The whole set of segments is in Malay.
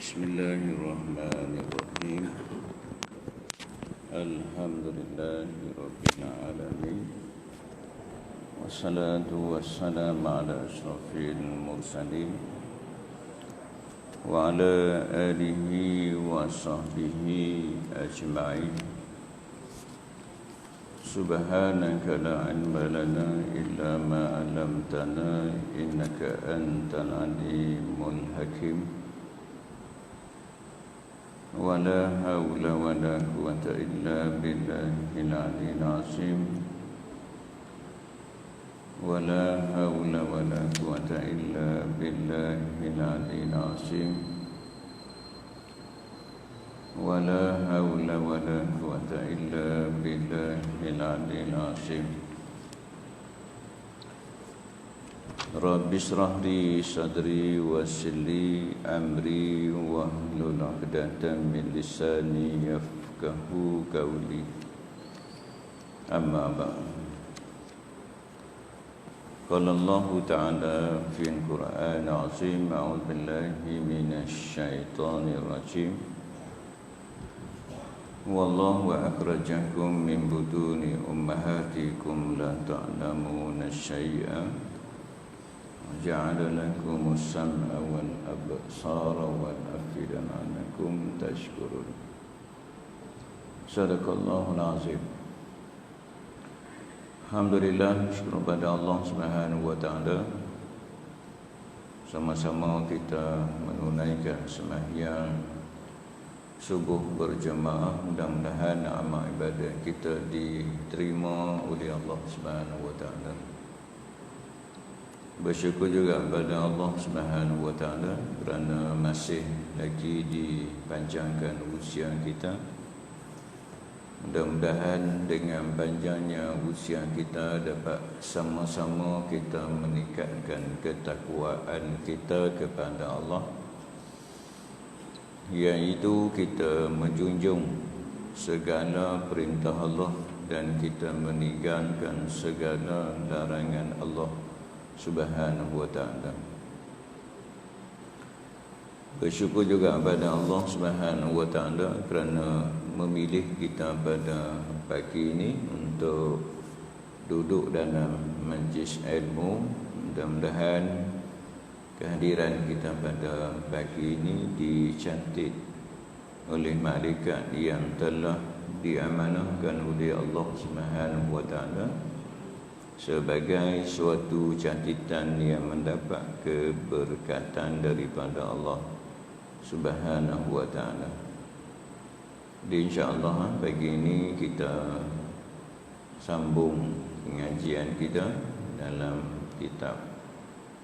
Bismillahirrahmanirrahim. Alhamdulillahirabbil alamin. Wassalatu wassalamu ala asyrafil mursalin wa ala alihi wa sahbihi ajma'in. Subhanaka la ilma lana illa ma 'allamtana innaka antal alimul hakim. Wala haula wala quwwata illa billahil aliyyil azim. Wala haula wala quwwata illa billahil aliyyil azim. Wala haula wala quwwata illa billahil aliyyil azim. Rabbi shrah li sadri wa yassir li amri wahlul 'uqdatam min lisani yafqahu qawli. Amma ba'd. Qala Allah ta'ala fil Qur'an 'azim, a'udzu billahi minasy syaithanir rajim. Wallahu akhrajakum min butuni ummahatikum la ta'lamuna syai'an. Ja'ala lakumus sam'a wal absara wal af'idata la'allakum tashkurun. Sadaqallahul azim. Alhamdulillah, syukur kepada Allah Subhanahu wa taala. Sama-sama kita menunaikan sembahyang subuh berjemaah. Mudah-mudahan amal ibadah kita diterima oleh Allah Subhanahu wa taala. Bersyukur juga kepada Allah Subhanahu wa taala kerana masih lagi dipanjangkan usia kita. Mudah-mudahan dengan panjangnya usia kita dapat sama-sama kita meningkatkan ketakwaan kita kepada Allah, iaitu kita menjunjung segala perintah Allah dan kita meninggalkan segala larangan Allah Subhanahu wa ta'ala. Bersyukur juga kepada Allah Subhanahu wa ta'ala kerana memilih kita pada pagi ini untuk duduk dalam majlis ilmu. Mudah-mudahan kehadiran kita pada pagi ini dicantik oleh malaikat yang telah diamanahkan oleh Allah Subhanahu wa ta'ala sebagai suatu cantikan yang mendapat keberkatan daripada Allah Subhanahu wa ta'ala. InsyaAllah pagi ini kita sambung pengajian kita dalam kitab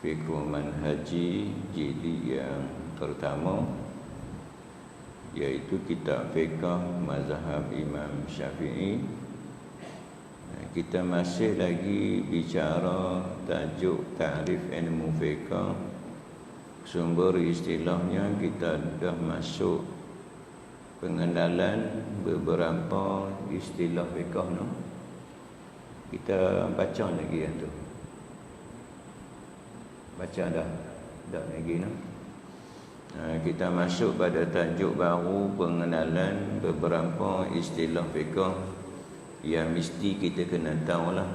Fiqh Manhaji jilid yang pertama, iaitu kitab Fiqh Mazhab Imam Syafi'i. Kita masih lagi bicara tajuk ta'rif ilmu fiqh. Sumber istilahnya kita dah masuk pengenalan beberapa istilah fiqh no. Kita baca lagi yang tu. Baca dah lagi no. Kita masuk pada tajuk baru, pengenalan beberapa istilah fiqh yang mesti kita kena tahulah.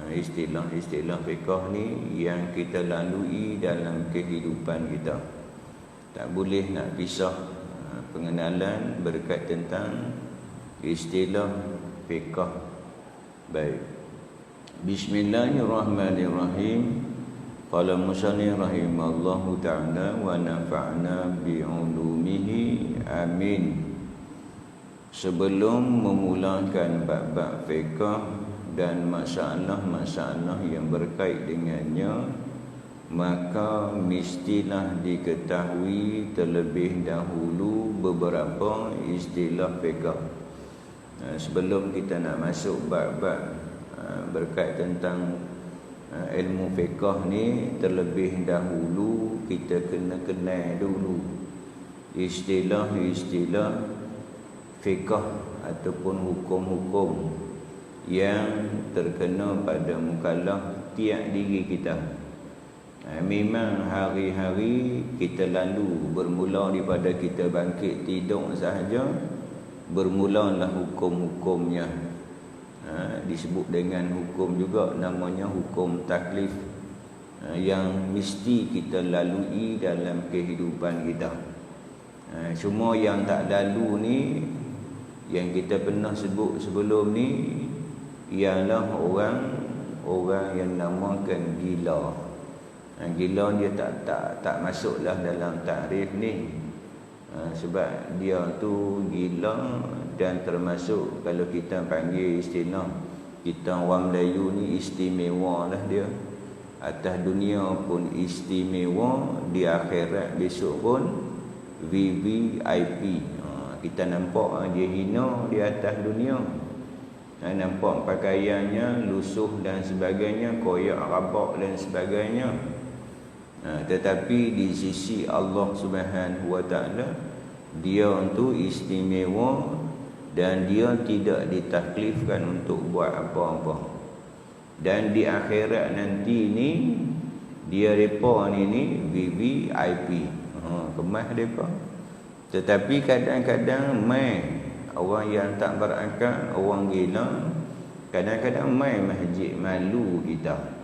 Istilah-istilah fiqh ni yang kita lalui dalam kehidupan kita. Tak boleh nak pisah pengenalan berkait tentang istilah fiqh. Baik. Bismillahirrahmanirrahim. Qala musannif rahimallahu ta'ala wa nafa'na bi'ulumihi. Amin. Sebelum memulakan bab-bab fiqh dan masalah-masalah yang berkait dengannya, maka mestilah diketahui terlebih dahulu beberapa istilah fiqh. Sebelum kita nak masuk bab-bab berkait tentang ilmu fiqh ni, terlebih dahulu kita kena kenal dulu istilah-istilah fiqh ataupun hukum-hukum yang terkena pada mukallaf tiap diri kita. Memang hari-hari kita lalu bermula daripada kita bangkit tidur sahaja, bermulalah hukum-hukumnya. Disebut dengan hukum juga, namanya hukum taklif, yang mesti kita lalui dalam kehidupan kita. Semua yang tak lalu ni, yang kita pernah sebut sebelum ni, ialah orang yang namakan gila. Gila dia tak masuklah dalam takrif ni. Sebab dia tu gila, dan termasuk kalau kita panggil istilah kita orang Melayu ni, istimewa lah dia. Atas dunia pun istimewa, di akhirat besok pun VVIP. Kita nampak dia hina di atas dunia, nampak pakaiannya lusuh dan sebagainya, koyak rabak dan sebagainya. Tetapi di sisi Allah Subhanahu Wa Taala, dia tu istimewa dan dia tidak ditaklifkan untuk buat apa-apa. Dan di akhirat nanti ni, dia mereka ni VVIP, kemas mereka. Tetapi kadang-kadang orang yang tak berakal, orang gila, kadang-kadang masjid malu kita.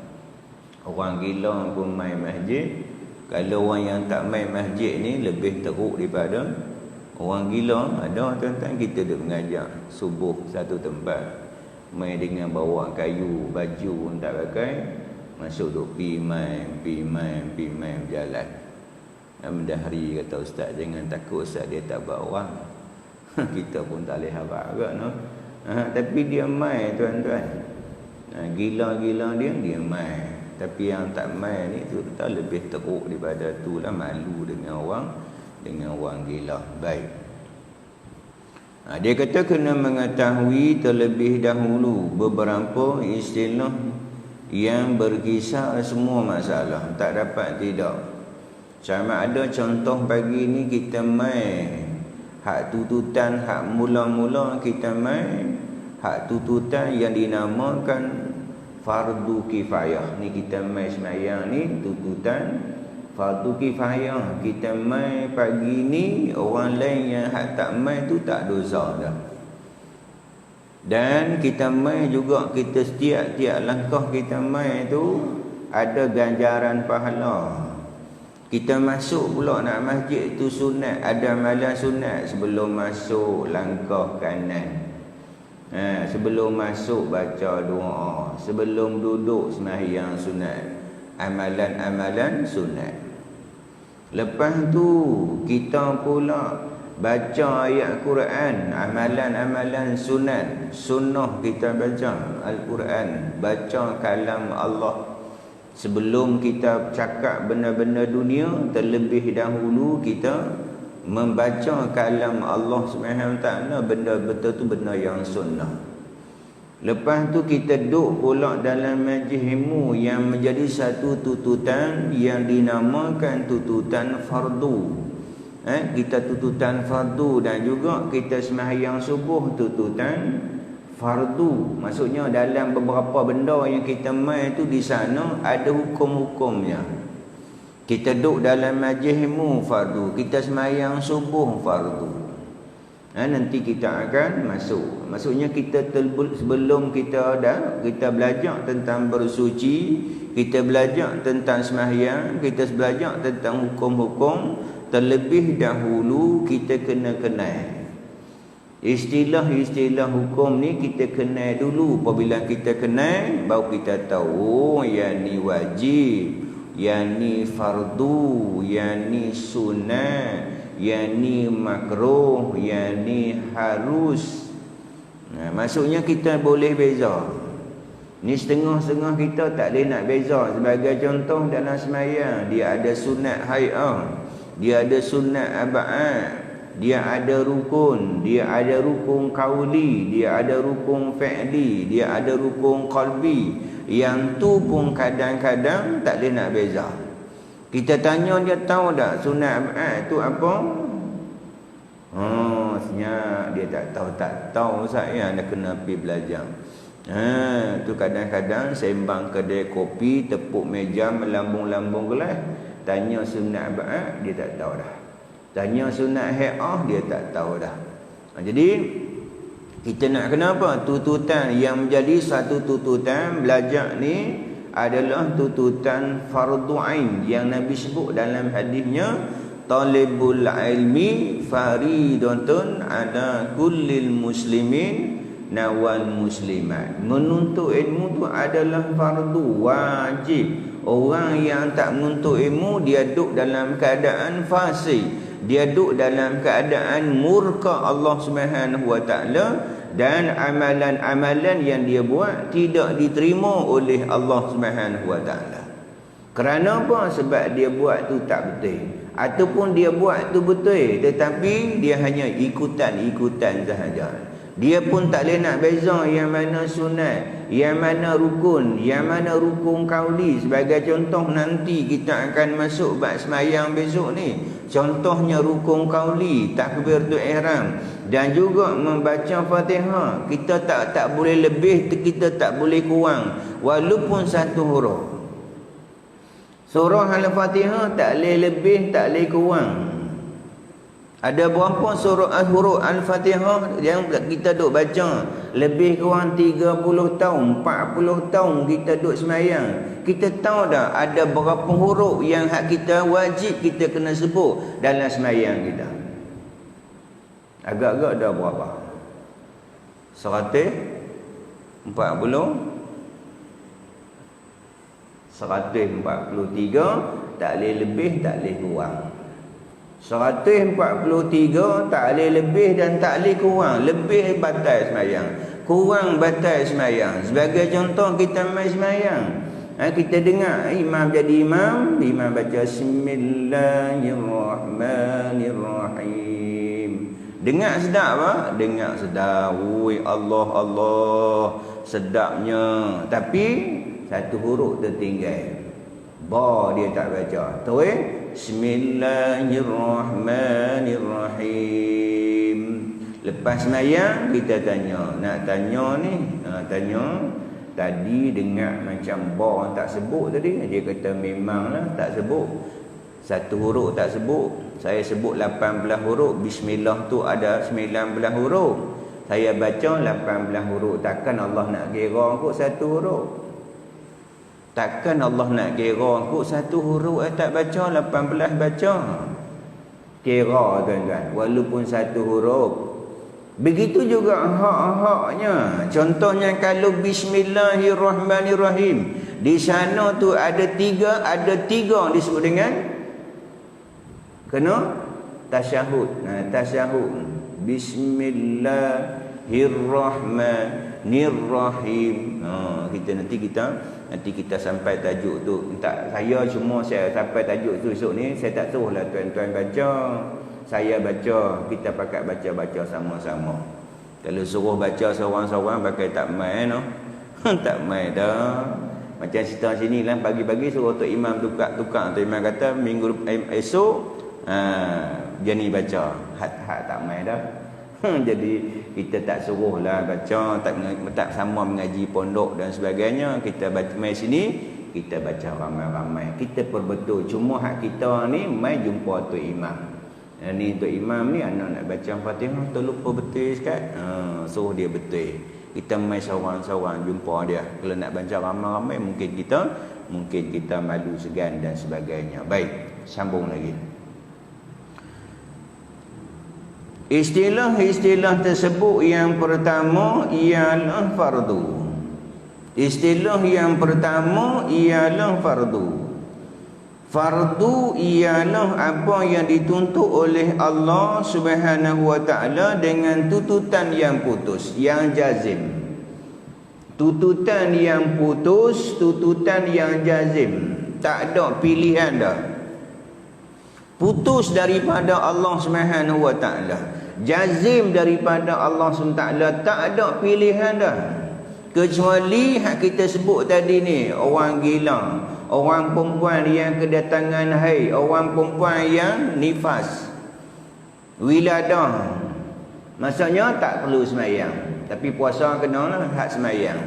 Orang gila pun masjid. Kalau orang yang tak masjid ni lebih teruk daripada orang gila. Ada tuan-tuan, kita duk mengajak subuh satu tempat, dengan bawa kayu, baju pun tak pakai, masuk duk pi main berjalan. Mendahari kata ustaz, jangan takut ustaz, dia tak bawa. Kita pun tak boleh harap agak no. Tapi dia main tuan-tuan. Gila-gila dia main. Tapi yang tak main ni tu kita lebih teruk daripada tu lah, malu dengan orang gila. Baik. Dia kata kena mengetahui terlebih dahulu beberapa istilah yang berkisar semua masalah. Tak dapat tidak. Sama ada contoh pagi ni kita main hak tututan, hak mula-mula kita main hak tututan yang dinamakan fardu kifayah. Ni kita main semayang ni tututan fardu kifayah. Kita main pagi ni, orang lain yang hak tak main tu tak dosa dah. Dan kita main juga, kita setiap langkah kita main tu ada ganjaran pahala. Kita masuk pula nak masjid tu sunat, ada amalan sunat sebelum masuk langkah kanan. Sebelum masuk baca doa, sebelum duduk sembahyang sunat, amalan-amalan sunat. Lepas tu kita pula baca ayat Quran, amalan-amalan sunat, sunnah kita baca Al-Quran, baca kalam Allah. Sebelum kita cakap benda-benda dunia, terlebih dahulu kita membaca kalam Allah Subhanahu Wa Taala, benda betul tu benda yang sunnah. Lepas tu kita duduk pula dalam majlis ilmu yang menjadi satu tututan yang dinamakan tututan fardu. Kita tututan fardu, dan juga kita sembahyang subuh tututan fardu. Maksudnya dalam beberapa benda yang kita main tu, di sana ada hukum-hukumnya. Kita duduk dalam majlis ilmu fardu, kita sembahyang subuh fardu. Nanti kita akan masuk. Maksudnya kita sebelum kita belajar tentang bersuci, kita belajar tentang sembahyang, kita belajar tentang hukum-hukum, terlebih dahulu kita kena kenal istilah-istilah hukum ni. Kita kenal dulu. Apabila kita kenal, baru kita tahu yang ni wajib, yang ni fardu, yang ni sunat, yang ni makruh, yang ni harus. Maksudnya kita boleh beza. Ni setengah-setengah kita tak boleh nak beza. Sebagai contoh dalam sembahyang, dia ada sunat hay'ah, dia ada sunat aba'ah, dia ada rukun, dia ada rukun qauli, dia ada rukun fi'li, dia ada rukun qalbi. Yang tu pun kadang-kadang tak boleh nak beza. Kita tanya dia tahu tak sunat ab'ad tu apa? Senyap dia tak tahu. Tak tahu saya, anda kena pergi belajar. Tu kadang-kadang sembang kedai kopi, tepuk meja, melambung-lambung gelas, tanya sunat ba'at, dia tak tahu dah. Tanya sunat hai'ah, dia tak tahu dah. Jadi kita nak kenapa? Tuntutan yang menjadi satu tuntutan belajar ni adalah tuntutan fardu ain yang Nabi sebut dalam hadisnya, talibul ilmi faridatun ala kullil muslimin nawal muslimat. Menuntut ilmu tu adalah fardu wajib. Orang yang tak menuntut ilmu, dia duduk dalam keadaan fasik, dia duduk dalam keadaan murka Allah Subhanahu wa taala, dan amalan-amalan yang dia buat tidak diterima oleh Allah Subhanahu wa taala. Kerana apa? Sebab dia buat tu tak betul, ataupun dia buat tu betul tetapi dia hanya ikutan-ikutan sahaja. Dia pun tak boleh nak beza yang mana sunat, yang mana rukun, yang mana rukun qauli. Sebagai contoh, nanti kita akan masuk bab semayang besok ni. Contohnya rukun qauli, takbiratul ihram, dan juga membaca Fatihah. Kita tak boleh lebih, kita tak boleh kurang, walaupun satu huruf. Surah Al-Fatihah tak boleh lebih, tak boleh kurang. Ada berapa surah huruf Al-Fatihah yang kita duk baca? Lebih kurang 30 tahun, 40 tahun kita duk semayang. Kita tahu dah ada berapa huruf yang hak kita wajib kita kena sebut dalam semayang kita. Agak-agak dah berapa? 143, tak boleh lebih, tak boleh kurang. 143 tak boleh lebih dan tak boleh kurang. Lebih batal semayang, kurang batal semayang. Sebagai contoh, kita main semayang, kita dengar imam jadi imam, imam baca Bismillahirrahmanirrahim. Dengar sedap apa? Dengar sedap. Ui, Allah Allah, sedapnya. Tapi satu huruf tertinggal. Ba dia tak baca. Tahu Bismillahirrahmanirrahim. Lepas semayang kita tanya, nak tanya ni, tanya tadi dengar macam ba tak sebut tadi. Dia kata memanglah tak sebut, satu huruf tak sebut. Saya sebut 18 huruf. Bismillah tu ada 19 huruf. Saya baca 18 huruf. Takkan Allah nak kira kot satu huruf? Takkan Allah nak kira kot satu huruf tak baca, 18 baca? Kira tuan-tuan, walaupun satu huruf. Begitu juga hak-haknya. Contohnya kalau Bismillahirrahmanirrahim, di sana tu ada tiga disebut dengan kena tasyahud. Tasyahud. Bismillahirrahmanirrahim. Nanti kita sampai tajuk tu. Tak, saya sampai tajuk tu esok ni, saya tak suruhlah tuan-tuan baca. Saya baca, kita pakai baca-baca sama-sama. Kalau suruh baca seorang-seorang pakai tak main no. Tak main dah. Macam cerita sini lah, pagi-pagi suruh Tok Imam tukar. Tok Imam kata minggu esok dia ni baca. Hat tak main dah. Jadi kita tak suruhlah baca, tak sama mengaji pondok dan sebagainya. Kita baca mai sini, kita baca ramai-ramai. Kita perbetul. Cuma hak kita ni mai jumpa Tok Imam. Ni Tok Imam ni anak nak baca Fatihah terlupa betul sikit. Suruh dia betul. Kita mai seorang-seorang jumpa dia. Kalau nak baca ramai-ramai mungkin kita malu segan dan sebagainya. Baik, sambung lagi. Istilah-istilah tersebut yang pertama ialah fardu. Istilah yang pertama ialah fardu. Fardu ialah apa yang dituntut oleh Allah Subhanahu wa taala dengan tuntutan yang putus, yang jazim. Tuntutan yang putus, tuntutan yang jazim. Tak ada pilihan dah. Putus daripada Allah Subhanahu wa taala, jazim daripada Allah SWT, tak ada pilihan dah. Kecuali hak kita sebut tadi ni, orang gila, orang perempuan yang kedatangan haid, orang perempuan yang nifas, wiladah. Maksudnya tak perlu semayang, tapi puasa kena lah hak semayang.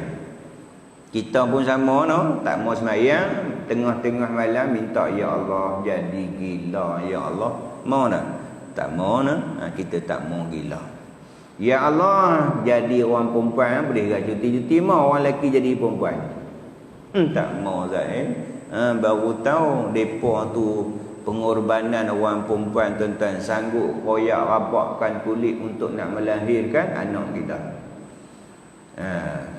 Kita pun sama no, tak mau semayang, tengah-tengah malam minta ya Allah jadi gila ya Allah. Mau tak? Tak mau no, kita tak mau gila. Ya Allah jadi orang perempuan boleh gak cuti-cuti mau orang lelaki jadi perempuan. Tak mau Zaid. Baru tahu depa tu pengorbanan orang perempuan tuan-tuan, sanggup koyak rabakkan kulit untuk nak melahirkan anak kita.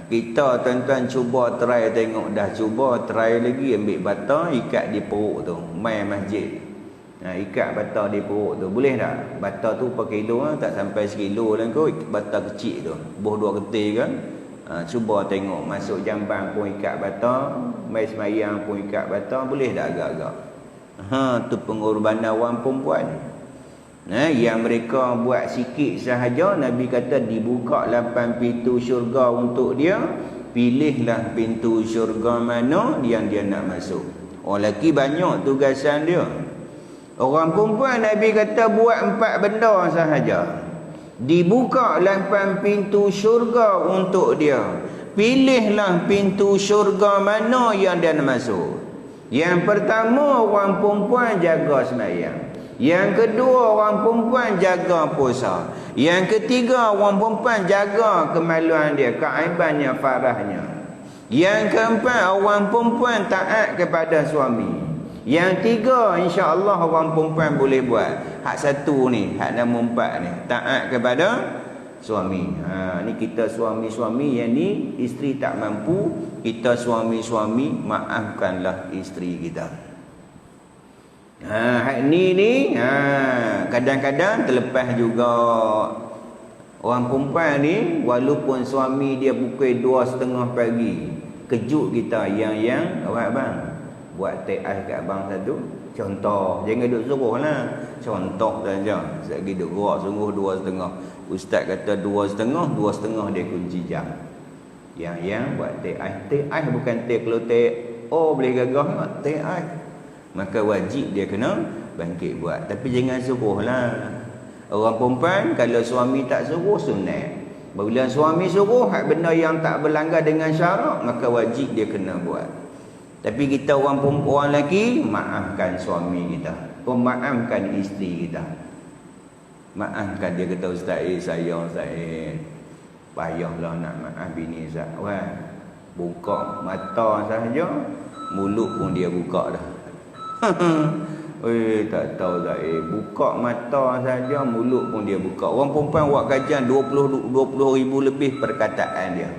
Kita tuan-tuan cuba try tengok, dah cuba try lagi ambil bata ikat di perut tu, mai masjid. Ikat bata di perut tu boleh tak? Bata tu per kilo tak sampai sekilo lah kot, bata kecil tu, buah 2 ketir kan. Cuba tengok masuk jambang pun ikat bata, mai semayang pun ikat bata, boleh tak agak-agak? Tu pengorbanan orang perempuan. Yang mereka buat sikit sahaja, Nabi kata dibuka 8 pintu syurga untuk dia, pilihlah pintu syurga mana yang dia nak masuk. Orang lelaki banyak tugasan dia. Orang perempuan Nabi kata buat 4 benda sahaja, dibuka 8 pintu syurga untuk dia, pilihlah pintu syurga mana yang dia nak masuk. Yang pertama, orang perempuan jaga sembahyang. Yang kedua, orang perempuan jaga puasa. Yang ketiga, orang perempuan jaga kemaluan dia, keaibannya, farahnya. Yang keempat, orang perempuan taat kepada suami. Yang tiga, insya-Allah orang perempuan boleh buat. Hak satu ni, hak nombor 4 ni, taat kepada suami. Ni kita suami-suami yang ni isteri tak mampu, kita suami-suami maafkanlah isteri kita. Hak ni kadang-kadang terlepas juga. Orang perempuan ni walaupun suami dia pukul 2:30 pagi, kejut kita yang abang buat teh ais kat abang satu. Contoh, jangan duk suruh lah. Contoh saja. Sekejap lagi duk gerak sungguh 2:30. Ustaz kata 2:30 dia kunci jam. Yang buat teh ais. Teh ais bukan teh kalau teh boleh gagah, teh ais. Maka wajib dia kena bangkit buat. Tapi jangan suruh lah. Orang perempuan kalau suami tak suruh sunat. Bila suami suruh hak benda yang tak berlanggar dengan syarak, maka wajib dia kena buat. Tapi kita orang perempuan lelaki, maafkan suami kita, maafkan isteri kita. Maafkan dia kata Ustaz, saya payahlah nak maaf bini Ustaz. Buka mata sahaja, mulut pun dia buka dah. Tak tahu tak buka mata saja, mulut pun dia buka. Orang perempuan buat kajian 20 ribu lebih perkataan dia.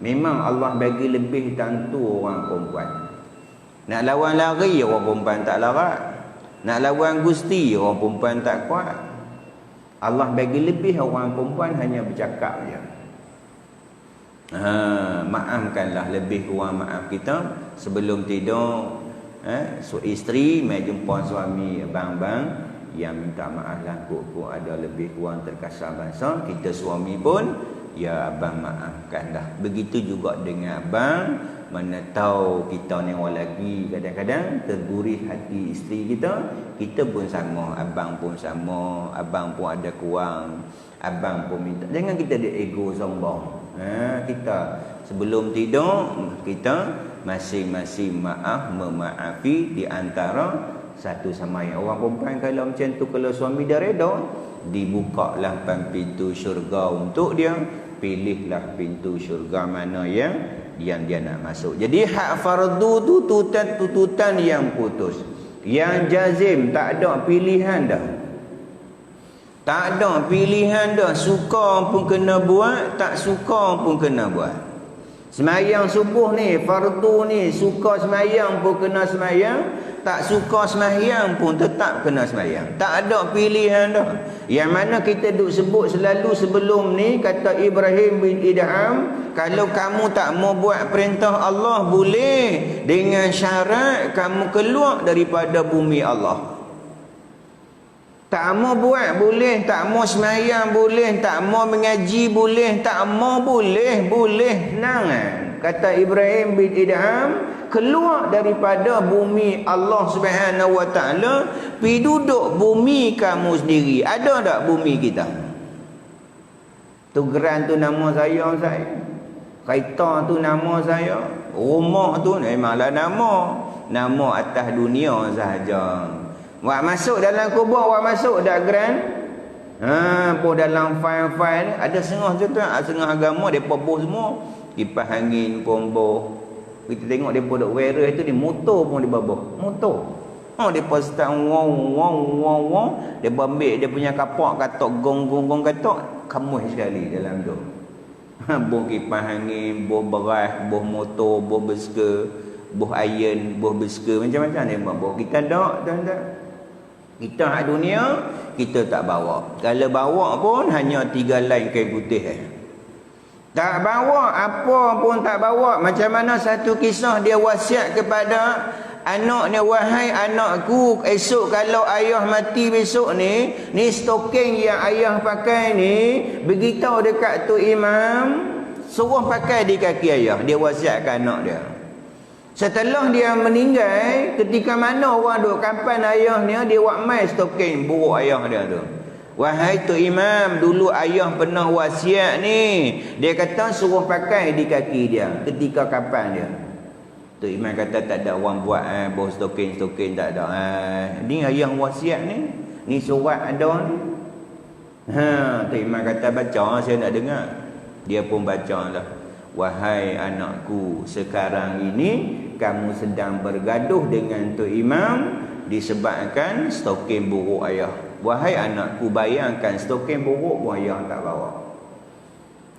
Memang Allah bagi lebih tentu orang perempuan. Nak lawan lari orang perempuan tak larat. Nak lawan gusti orang perempuan tak kuat. Allah bagi lebih orang perempuan hanya bercakap je. Maafkanlah lebih kurang maaf kita sebelum tidur. Isteri mai jumpa suami, abang-abang yang minta maaf lah kok ada lebih kurang terkasar bahasa, kita suami pun ya abang maafkanlah. Begitu juga dengan abang, mana tahu kita ni orang lelaki kadang-kadang tergurih hati isteri kita, kita pun sama, abang pun sama, abang pun ada kurang, abang pun minta. Jangan kita ada ego sombong. Kita sebelum tidur kita masing-masing maaf memaafi di antara satu sama yang. Orang perempuan kalau macam tu, kalau suami dia reda, dibukalah pintu syurga untuk dia, pilihlah pintu syurga mana yang dia nak masuk. Jadi hak fardu tu tututan yang putus, yang jazim, tak ada pilihan dah. Tak ada pilihan dah. Suka pun kena buat, tak suka pun kena buat. Semayang subuh ni, fardu ni, suka semayang pun kena semayang, tak suka semayang pun tetap kena semayang. Tak ada pilihan dah. Yang mana kita duk sebut selalu sebelum ni, kata Ibrahim bin Idham, kalau kamu tak mau buat perintah Allah boleh, dengan syarat kamu keluar daripada bumi Allah. Tak mau buat boleh, tak mau semayang boleh, tak mau mengaji boleh, tak mau boleh, senang kan? Kata Ibrahim bin Idham, keluar daripada bumi Allah Subhanahu wa taala, pi duduk bumi kamu sendiri. Ada tak bumi kita? Tu geran tu nama saya. Kereta tu nama saya, rumah tu memanglah nama atas dunia sahaja. Wak masuk dalam kubur, wak masuk dak grand. Pun dalam file-file ni ada setengah agama depa boh semua. Kipas angin pun boh. Kita tengok depa duk wear itu di motor pun dibaboh. Motor. Depa start wow. Depa ambil dia punya kapak katok gong katok kamuh sekali dalam tu. Boh kipas angin, boh beras, boh motor, boh besker, boh iron, boh besker, macam-macam dia boh. Kita tak, tuan-tuan. Kita hak dunia, kita tak bawa. Kalau bawa pun hanya 3 lain kain putih. Tak bawa, apa pun tak bawa. Macam mana satu kisah dia wasiat kepada anaknya, wahai anakku, esok kalau ayah mati besok ni stoking yang ayah pakai ni, beritahu dekat tu imam, suruh pakai di kaki ayah. Dia wasiatkan anak dia. Setelah dia meninggal, ketika mana orang duk kapan ayahnya, dia buat mai stoking buruk ayah dia tu. Wahai tu imam, dulu ayah pernah wasiat ni. Dia kata suruh pakai di kaki dia ketika kapan dia. Tu imam kata tak ada orang buat bawa stoking tak ada. Ni ayah wasiat ni. Ni surat ada ni. Tu imam kata baca, saya nak dengar. Dia pun baca lah. Wahai anakku, sekarang ini kamu sedang bergaduh dengan tu imam disebabkan stoking buruk ayah. Wahai anakku, bayangkan stoking buruk pun ayah tak bawa.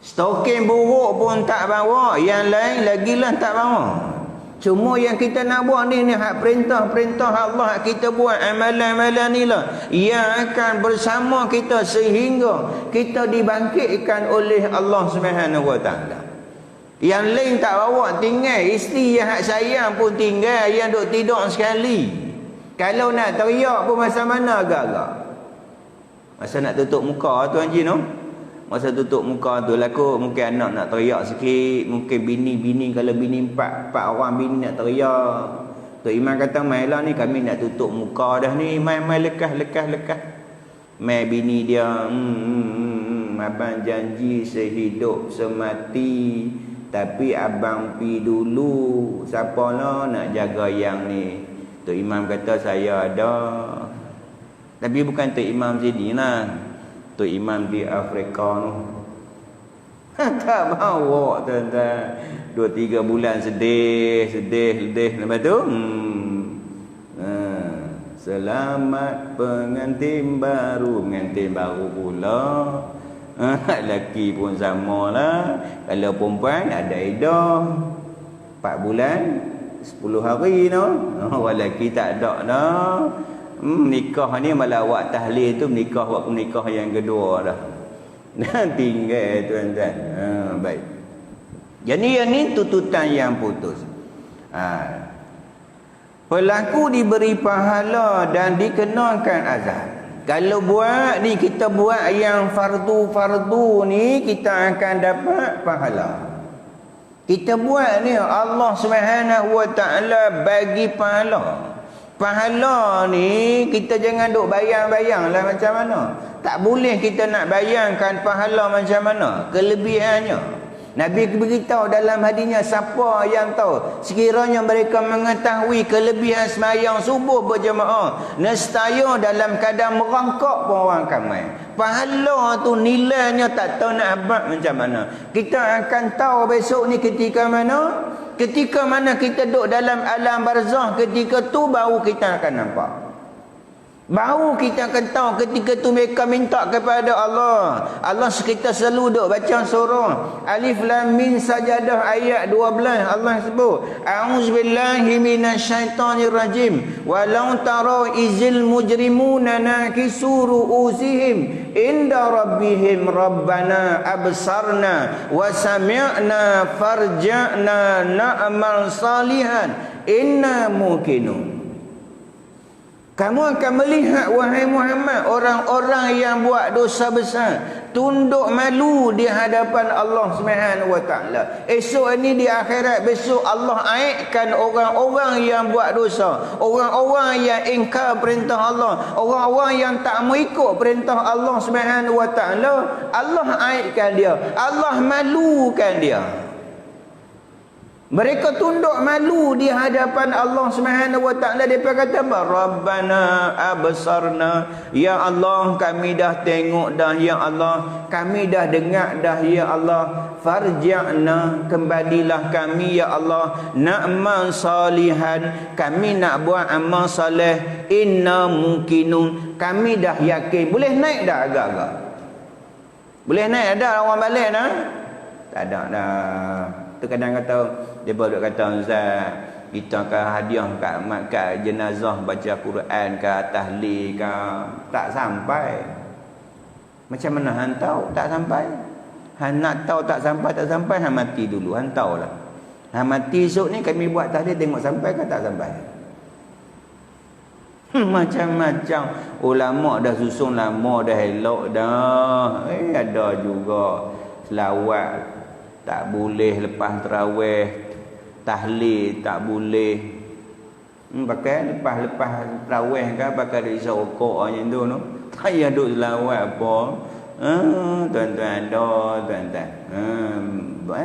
Stoking buruk pun tak bawa, yang lain lagilah tak bawa. Cuma yang kita nak buat ni hak perintah Allah, kita buat amalan-amalan ni lah yang akan bersama kita sehingga kita dibangkitkan oleh Allah Subhanahu Wa Taala. Yang lain tak bawa, tinggal isteri yang hak sayang pun tinggal, yang duk tidur sekali. Kalau nak teriak pun masa mana agak-agak. Masa nak tutup muka tu Haji no. Masa tutup muka tu laku mungkin anak nak teriak sikit, mungkin bini kalau bini empat orang bini nak teriak. Tu imam kata mailah ni kami nak tutup muka dah ni, mai lekas. Mai bini dia abang janji sehidup semati, tapi abang pi dulu, siapa lah nak jaga yang ni. Tu imam kata saya ada. Tapi bukan tu imam sini lah, tu imam di Afrika tu. Tak bawa tuan-tuan. 2-3 bulan sedih. Lepas tu selamat pengantin baru pula. Lelaki pun sama lah. Kalau perempuan ada iddah 4 bulan 10 hari no. Lelaki tak ada dah. Nikah ni malah awak tahlil tu nikah yang kedua dah. Tinggal tuan-tuan. Baik. Jadi yang ni tuntutan yang putus. Pelaku diberi pahala dan dikenakan azab. Kalau buat ni, kita buat yang fardu ni, kita akan dapat pahala. Kita buat ni Allah Subhanahu Wa Taala bagi pahala. Pahala ni kita jangan duk bayang-bayang lah macam mana. Tak boleh kita nak bayangkan pahala macam mana, kelebihannya. Nabi beritahu dalam hadisnya, siapa yang tahu sekiranya mereka mengetahui kelebihan sembahyang subuh berjemaah, nescaya dalam keadaan merangkak pun orang ramai. Pahala tu nilainya tak tahu nak abad macam mana. Kita akan tahu besok ni ketika mana? Ketika mana kita duduk dalam alam barzah, ketika tu baru kita akan nampak. Baru kita akan tahu ketika tu mereka minta kepada Allah. Allah kita selalu duk baca surah Alif Lam Mim Sajadah ayat 12. Allah sebut, A'udzubillahi minasyaitonirrajim. Walau tara izil mujrimuna nakisu ru'usihim inda rabbihim rabbana absarna wa sami'na farja'na na'mal salihan inna muqinun. Kamu akan melihat wahai Muhammad orang-orang yang buat dosa besar tunduk malu di hadapan Allah Subhanahu Wa Taala. Esok ini di akhirat, besok Allah aibkan orang-orang yang buat dosa, orang-orang yang ingkar perintah Allah, orang-orang yang tak mengikut perintah Allah Subhanahu Wa Taala. Allah aibkan dia, Allah malukan dia. Mereka tunduk malu di hadapan Allah Subhanahu wa taala. Depa kata, Rabbana absarna, ya Allah kami dah tengok dah ya Allah, kami dah dengar dah ya Allah, farji'na, kembalilah kami ya Allah, na'mal salihan, kami nak buat amal soleh, inna mungkinun, kami dah yakin. Boleh naik dah agak-agak? Boleh naik dah orang balik dah? Tak ada dah. Tu kadang kata, dia baru kata, Ustaz, kita akan hadiah kat jenazah baca Quran ke, tahlil ke, tak sampai. Macam mana hang tahu tak sampai? Hang nak tahu tak sampai, hang mati dulu, hang tahulah. Hang mati esok ni kami buat tahlil, tengok sampai ke tak sampai. Macam-macam ulama dah susun lama dah, elok dah. Ada juga selawat tak boleh lepas tarawih, tahlil tak boleh. Pakai lepas tarawih kan, pakai risau rokok macam tu no. Tak payah duk selawat apa. Tuan-tuan dah, tuan-tuan.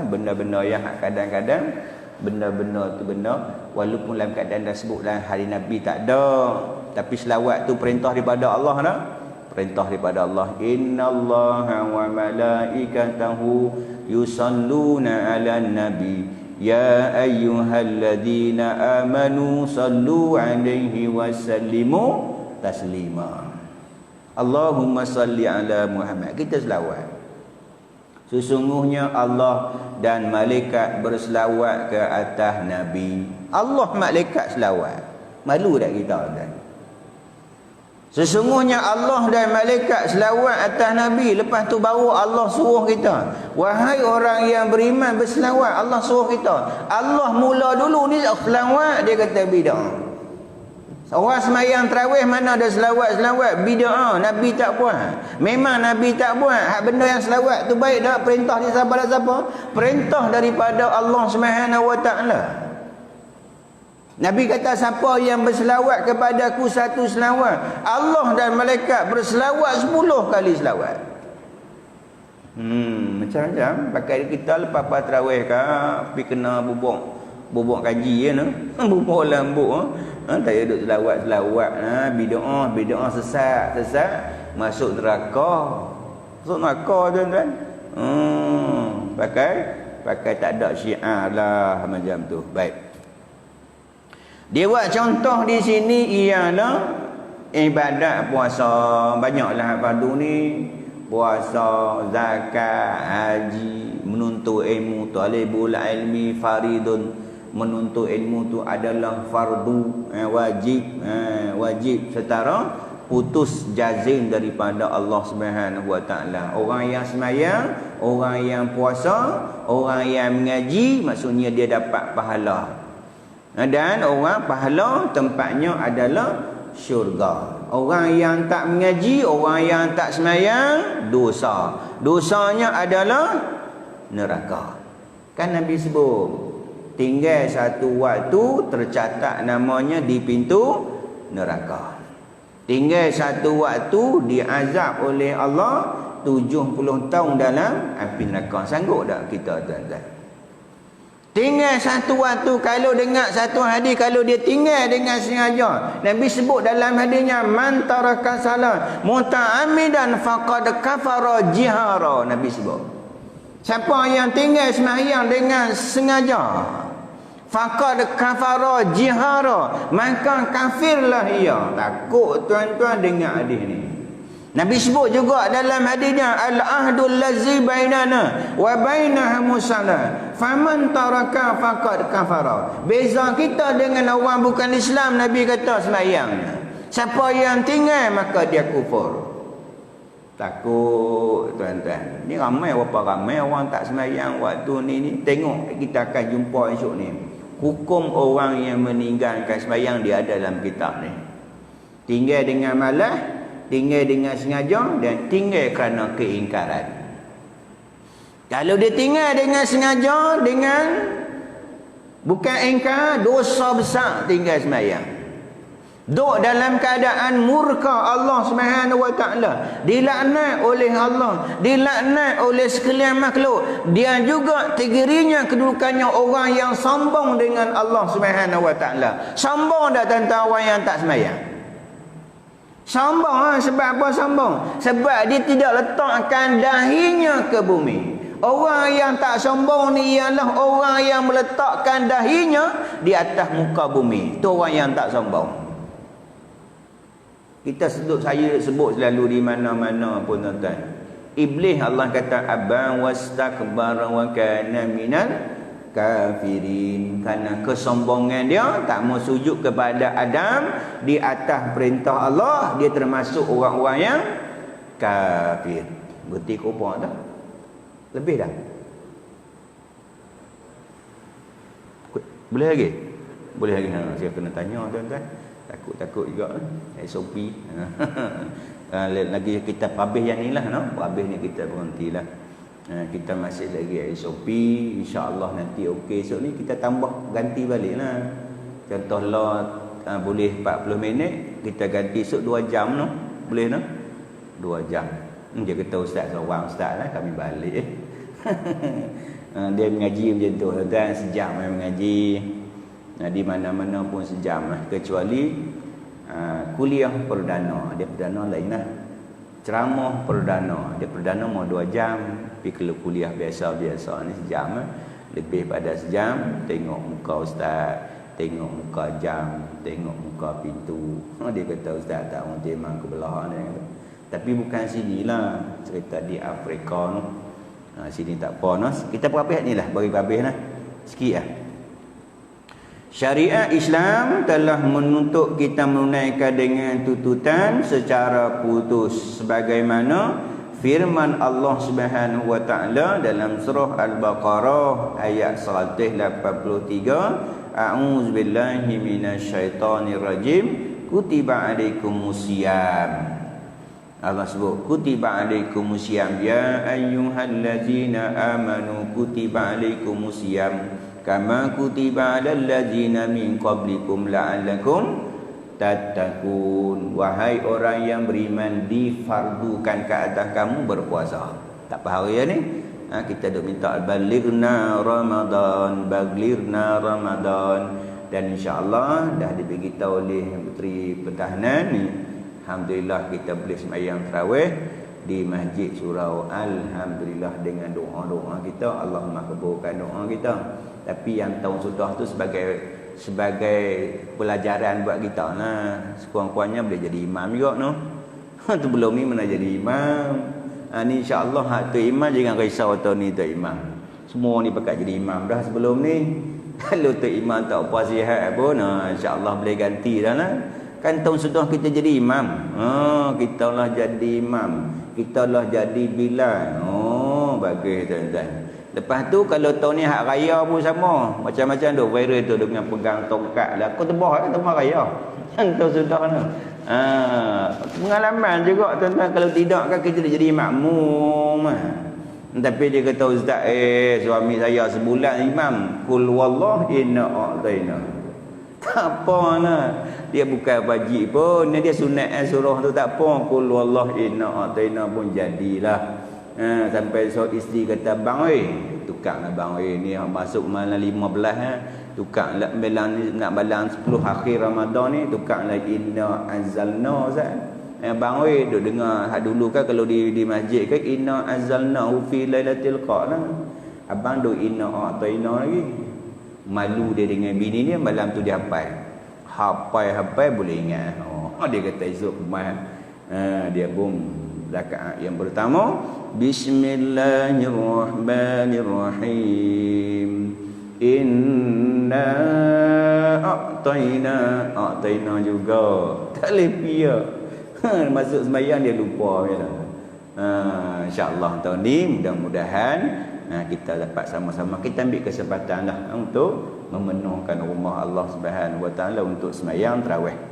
Benda-benda yang kadang-kadang benda-benda tu benda walaupun dalam keadaan dah sebut dalam hari Nabi tak ada, tapi selawat tu perintah daripada Allah dah. Perintah daripada Allah, innallaha wa malaikatahu yusalluna 'alan nabi ya ayyuhalladzina amanu sallu 'alaihi wa sallimu taslima. Allahumma salli ala Muhammad. Kita selawat. Sesungguhnya Allah dan malaikat berselawat ke atas Nabi. Allah, malaikat selawat. Malu tak kita tuan? Sesungguhnya Allah dan malaikat selawat atas Nabi. Lepas tu baru Allah suruh kita, wahai orang yang beriman berselawat. Allah suruh kita. Allah mula dulu ni selawat, dia kata bid'ah. Orang semayang tarawih mana ada selawat-selawat, bid'ah. Nabi tak buat. Memang Nabi tak buat. Hak benda yang selawat tu baik dah. Perintah dia siapa? Perintah daripada Allah Subhanahu wa taala. Nabi kata, siapa yang berselawat kepadaku satu selawat, Allah dan malaikat berselawat 10 kali selawat. Macam-macam. Pakai kita lepas tarawih ke, pergi kena bubuk kaji ya, bubuk lambuk. Tak payah duduk selawat-selawat. Bid'ah sesat. Masuk neraka. Masuk neraka tuan-tuan. Pakai tak ada syiar lah macam tu. Baik. Dia buat contoh di sini ialah ibadat puasa. Banyaklah fardu ni. Puasa, zakat, haji, menuntut ilmu, talibul ilmi faridun. Menuntut ilmu tu adalah fardu, wajib setara putus jazim daripada Allah Subhanahu wa taala. Orang yang sembahyang, orang yang puasa, orang yang mengaji, maksudnya dia dapat pahala. Dan orang pahala tempatnya adalah syurga. Orang yang tak mengaji, orang yang tak sembahyang, dosa. Dosanya adalah neraka. Kan Nabi sebut, tinggal satu waktu tercatat namanya di pintu neraka. Tinggal satu waktu diazab oleh Allah 70 tahun dalam api neraka. Sanggup tak kita tuan-tuan? Tinggal satu waktu. Kalau dengar satu hadis, kalau dia tinggal dengan sengaja, Nabi sebut dalam hadisnya, man taraka salat muta'ammidan faqad kafara jihara. Nabi sebut, siapa yang tinggal sembahyang dengan sengaja, faqad kafara jihara, maka kafirlah ia. Takut tuan-tuan dengar hadis ni. Nabi sebut juga dalam hadisnya, al-ahdul lazi bainana wa bainahum salat faman taraka faqad kafara. Beza kita dengan orang bukan Islam, Nabi kata sembahyang, siapa yang tinggal maka dia kufur. Takut tuan-tuan. Ni ramai orang tak sembahyang waktu ni. Tengok, kita akan jumpa esok ni. Hukum orang yang meninggalkan sembahyang dia ada dalam kitab ni. Tinggal dengan malas, tinggal dengan sengaja, dan tinggal kerana keingkaran. Kalau dia tinggal dengan sengaja, dengan bukan ingkar, dosa besar tinggal sembahyang. Duk dalam keadaan murka Allah Subhanahu wa taala, dilaknat oleh Allah, dilaknat oleh sekalian makhluk. Dia juga dirinya kedudukannya orang yang sombong dengan Allah Subhanahu wa taala. Sombong dak tentang orang yang tak sembahyang. Sombong sebab apa sombong? Sebab dia tidak letakkan dahinya ke bumi. Orang yang tak sombong ni ialah orang yang meletakkan dahinya di atas muka bumi. Itu orang yang tak sombong. Kita saya sebut selalu di mana-mana pun tuan-tuan. Iblis Allah kata abang wastakbara wa kana minal kafirin. Kerana kesombongan dia tak mau sujud kepada Adam di atas perintah Allah, dia termasuk orang-orang yang kafir. Berarti kau dah? Lebih dah? Boleh lagi? Boleh lagi. Saya kena tanya tuan-tuan. Takut juga SOP. Lagi kita habis yang ni lah, no? Habis ni kita berhentilah. Kita masih lagi SOP. InsyaAllah nanti okey. So ni kita tambah ganti balik lah. Contohlah boleh 40 minit, kita ganti esok 2 jam, no? Boleh, no? 2 jam. Dia kata ustaz seorang ustaz lah, kami balik. Dia mengaji macam tu, tuan-tuan. Sejam mengaji. Di mana-mana pun sejam lah. Kecuali kuliah perdana. Dia perdana lain lah. Ceramah perdana. Dia perdana mau 2 jam. Tapi kalau kuliah biasa-biasa ni sejam lah. Lebih pada sejam. Tengok muka ustaz, tengok muka jam, tengok muka pintu. Dia kata ustaz tak mau memang kebelah ni. Tapi bukan sinilah. Cerita di Afrika tu. Sini tak apa. No? Kita berapa ni lah. Bagi habis lah. Sikit lah. Syariat Islam telah menuntut kita menunaikan dengan tuntutan secara putus sebagaimana firman Allah Subhanahu wa taala dalam surah Al-Baqarah ayat 183, a'udzubillahi minasyaitonirrajim, kutiba alaikumusiyam. Allah sebut kutiba alaikumusiyam ya ayyuhallazina amanu kutiba alaikumusiyam kama kutiba alal ladzina min qablikum la'allakum tattaqun. Wahai orang yang beriman, difardukan ke atas kamu berpuasa. Tak apa hari ni? Kita duk minta balighna Ramadan, baglirna Ramadan. Dan insya-Allah dah diberitahu oleh Menteri Pertahanan ni, alhamdulillah kita boleh sembahyang tarawih di Masjid Surau. Alhamdulillah dengan doa-doa kita, Allah makbulkan doa kita. Tapi yang tahun sudah tu sebagai pelajaran buat kita lah. Sekurang-kurangnya boleh jadi imam juga, no? Tu belum ni mana jadi imam. Ni insya-Allah hak tu imam, jangan risau tahun ni tu imam. Semua ni pakat jadi imam dah sebelum ni. Kalau tu imam tak apa sihat pun, insya-Allah boleh ganti dah lah. Kan tahun sudah kita jadi imam. Kita lah jadi imam. Kita lah jadi bilal. Bagus tuan-tuan. Lepas tu kalau tahun ni hak raya pun sama. Macam-macam tu viral tu dengan pegang tongkat lah. Kau tebah raya. Yang tahun sudah tu. Pengalaman juga tuan-tuan. Kalau tidak kan kita jadi makmum. Tapi dia kata ustaz, suami saya sebulan imam. Kul wallah inna a'taina. Tak apa lah. Dia bukan wajib pun. Dia sunat surah tu tak apa. Kul wallah inna a'taina pun jadilah. Sampai so isteri kata bang tukang lah bang ni masuk malam 15 tukang lah nak balang 10 akhir Ramadan ni tukang lah inna anzalna bang duk dengar dulu kan kalau di masjid kan inna anzalna fi lailatul qadar abang duk inna a'taina lagi malu dia dengan bini dia malam tu dia hafal boleh ingat dia kata esok kemarin dia rakaat yang pertama Bismillahirrahmanirrahim inna a'taina juga tak lepia masuk sembahyang dia lupa insya-Allah tahun ni mudah-mudahan kita dapat sama-sama kita ambil kesempatan lah untuk memenuhkan rumah Allah Subhanahu wa taala untuk sembahyang tarawih.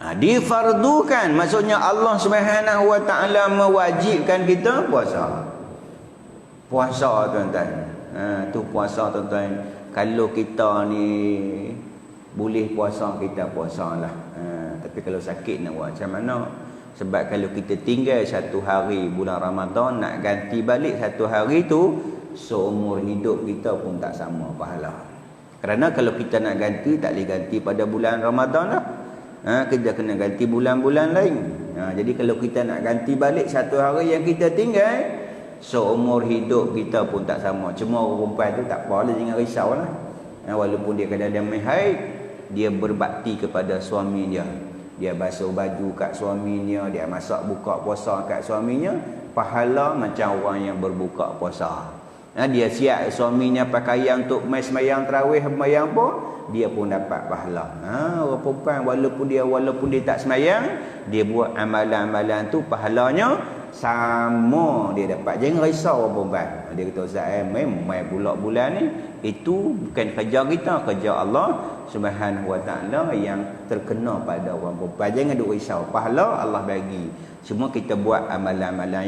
Difardukan maksudnya Allah Subhanahu wa taala mewajibkan kita puasa tuan-tuan. Tu puasa tuan-tuan. Kalau kita ni boleh puasa kita puasalah. Tapi kalau sakit nak buat macam mana? Sebab kalau kita tinggal satu hari bulan Ramadan, nak ganti balik satu hari tu, seumur hidup kita pun tak sama pahala. Kerana kalau kita nak ganti, tak boleh ganti pada bulan Ramadan lah. Kita kena ganti bulan-bulan lain. Jadi kalau kita nak ganti balik satu hari yang kita tinggal, seumur hidup kita pun tak sama. Cuma orang perempuan tu tak apa lah, jangan risau lah. Walaupun dia kadang-kadang main haid, dia berbakti kepada suami dia. Dia basuh baju kat suaminya, dia masak buka puasa kat suaminya, pahala macam orang yang berbuka puasa. Dia siap suaminya pakaian untuk mai sembahyang tarawih, sembahyang apa, dia pun dapat pahala. Orang perempuan walaupun dia tak sembahyang, dia buat amalan-amalan tu pahalanya sama dia dapat. Jangan risau orang perempuan. Dia kata Ustaz, mai pula bulan ni, itu bukan kerja kita, kerja Allah Subhanahu wa taala yang terkena pada orang perempuan. Jangan duk risau, pahala Allah bagi. Cuma kita buat amalan-amalan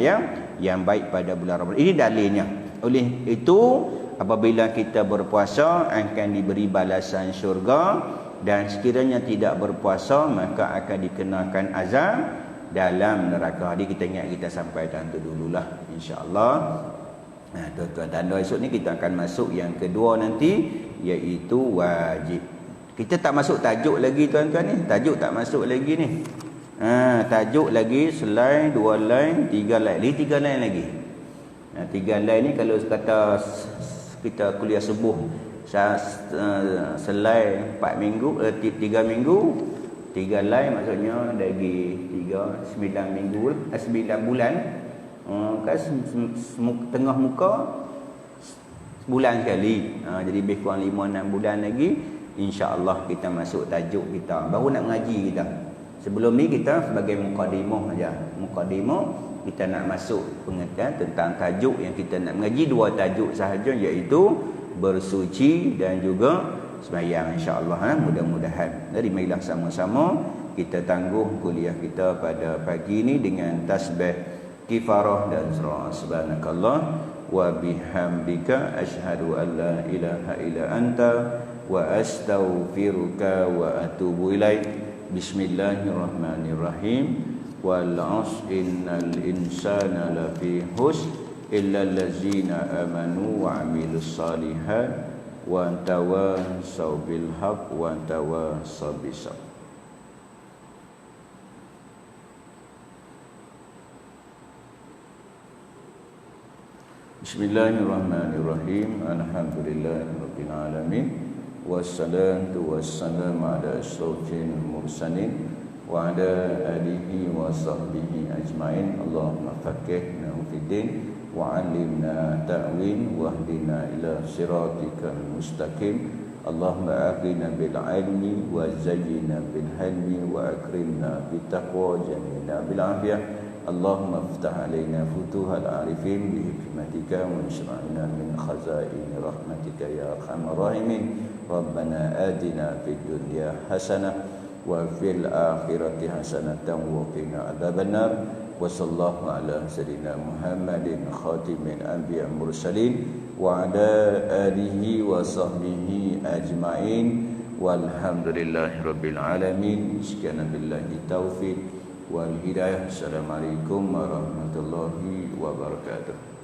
yang baik pada bulan Ramadan. Ini dalilnya. Oleh itu, apabila kita berpuasa akan diberi balasan syurga, dan sekiranya tidak berpuasa maka akan dikenakan azab dalam neraka. Jadi kita ingat kita sampai tentu dululah, insya-Allah. Tuan-tuan tanda esok ni kita akan masuk yang kedua nanti, iaitu wajib. Kita tak masuk tajuk lagi tuan-tuan ni. Tajuk tak masuk lagi ni. Tajuk lagi selai 2 line, 3 line. Ni 3 line lagi. 3 line ni kalau kata kita kuliah subuh selai 4 minggu, 3 minggu, 3 line maksudnya lagi 9 minggu, 9 bulan. Kan tengah muka sebulan sekali. Jadi lebih kurang 5-6 bulan lagi, insya-Allah kita masuk tajuk kita. Baru nak mengaji kita. Sebelum ni kita sebagai mukadimah aja. Mukadimah kita nak masuk pengertian tentang tajuk yang kita nak mengaji. 2 tajuk sahaja, iaitu bersuci dan juga sembahyang, insya-Allah. Mudah-mudahan. Jadi marilah sama-sama kita tangguh kuliah kita pada pagi ini dengan tasbih kifarah dan surah subhanakallah wa bihamdika asyhadu an la ilaha illa anta wa astaghfiruka wa atubu ilaik. Bismillahirrahmanirrahim. Wal 'asri innal insana lafi khusr illa allazina amanu wa 'amilus shalihat wa tawasaw bil haqq wa tawasaw bis sabr. Bismillahirrahmanirrahim. Alhamdulillahirabbil alamin. Wassalatu wassalamu ala asyrofil mursalin wa ala alihi wa sahbihi ajmain. Allahumma faqihna fid din wa 'allimna ta'wil wa hdina ila siratikal mustaqim. Allahumma aghina bil 'ilmi wa zayyina bil hilmi wa akrimna bit taqwa jamina bil 'afiyah. Allahumma iftah alaina futuhal arifin bi hikmatika wa inshra'na min khazain rahmatika ya arhamar rahimin. Rabbana atina fid dunya hasanah wa fil akhirati hasanatan wa qina adzabannar. Wa sallallahu ala sayyidina Muhammadin khatimin anbiya mursalin wa ala alihi wa sahbihi ajmain. Walhamdulillahirabbil alamin. Sekian billahi taufik wal hidayah. Assalamualaikum warahmatullahi wabarakatuh.